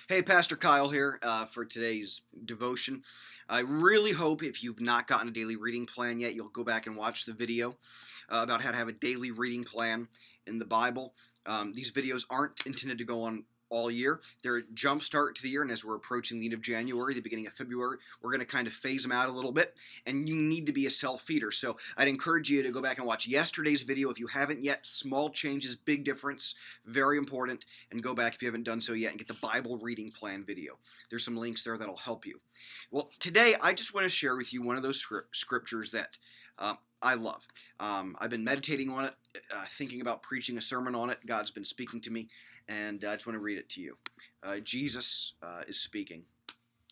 Hey, Pastor Kyle here for today's devotion. I really hope if you've not gotten a daily reading plan yet, you'll go back and watch the video about how to have a daily reading plan in the Bible. These videos aren't intended to go on all year. They're a jump start to the year, and as we're approaching the end of January, the beginning of February, we're going to kind of phase them out a little bit, and you need to be a self-feeder. So I'd encourage you to go back and watch yesterday's video if you haven't yet. Small changes, big difference, very important, and go back if you haven't done so yet and get the Bible reading plan video. There's some links there that'll help you. Well, today I just want to share with you one of those scriptures that I love. I've been meditating on it, thinking about preaching a sermon on it. God's been speaking to me, and I just want to read it to you. Jesus is speaking.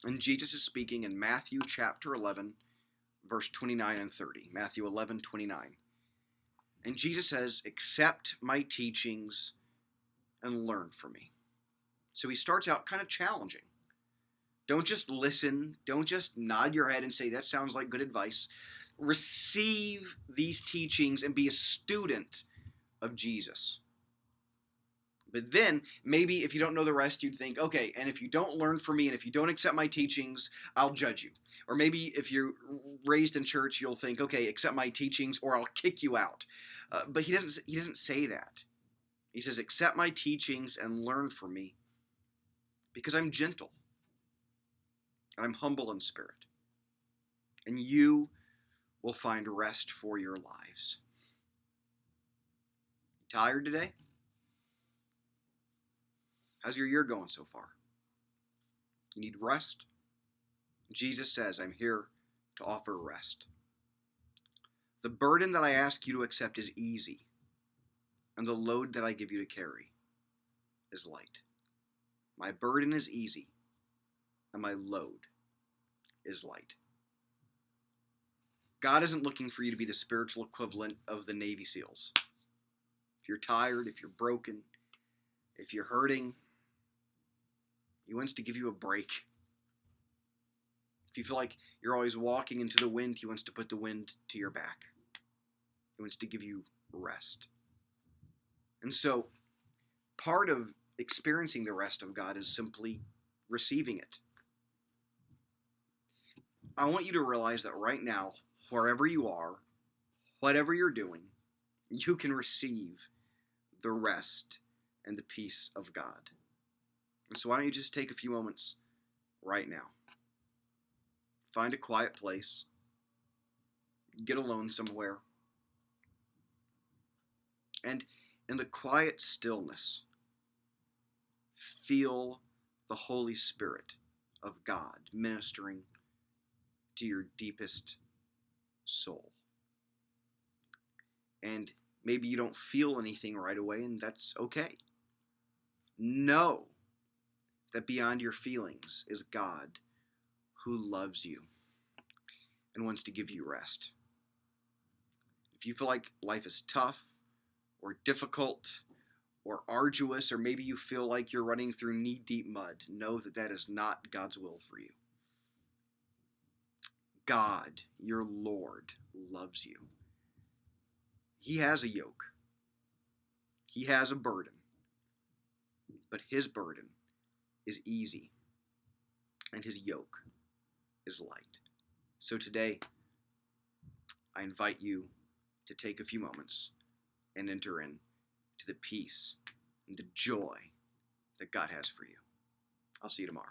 And Jesus is speaking in Matthew chapter 11, verse 29 and 30. Matthew 11:29. And Jesus says, "Accept my teachings and learn from me." So he starts out kind of challenging. Don't just listen. Don't just nod your head and say, "That sounds like good advice." Receive these teachings and be a student of Jesus. But then, maybe if you don't know the rest, you'd think, okay, and if you don't learn from me and if you don't accept my teachings, I'll judge you. Or maybe if you're raised in church, you'll think, okay, accept my teachings or I'll kick you out. But he doesn't say that. He says, accept my teachings and learn from me because I'm gentle and I'm humble in spirit. And you will find rest for your lives. Tired today? How's your year going so far? You need rest? Jesus says, I'm here to offer rest. The burden that I ask you to accept is easy, and the load that I give you to carry is light. My burden is easy, and my load is light. God isn't looking for you to be the spiritual equivalent of the Navy SEALs. If you're tired, if you're broken, if you're hurting, he wants to give you a break. If you feel like you're always walking into the wind, he wants to put the wind to your back. He wants to give you rest. And so, part of experiencing the rest of God is simply receiving it. I want you to realize that right now, wherever you are, whatever you're doing, you can receive the rest and the peace of God. And so why don't you just take a few moments right now. Find a quiet place. Get alone somewhere. And in the quiet stillness, feel the Holy Spirit of God ministering to your deepest soul. And maybe you don't feel anything right away, and that's okay. Know that beyond your feelings is God who loves you and wants to give you rest. If you feel like life is tough or difficult or arduous, or maybe you feel like you're running through knee-deep mud, know that that is not God's will for you. God, your Lord, loves you. He has a yoke. He has a burden. But his burden is easy, and his yoke is light. So today, I invite you to take a few moments and enter into the peace and the joy that God has for you. I'll see you tomorrow.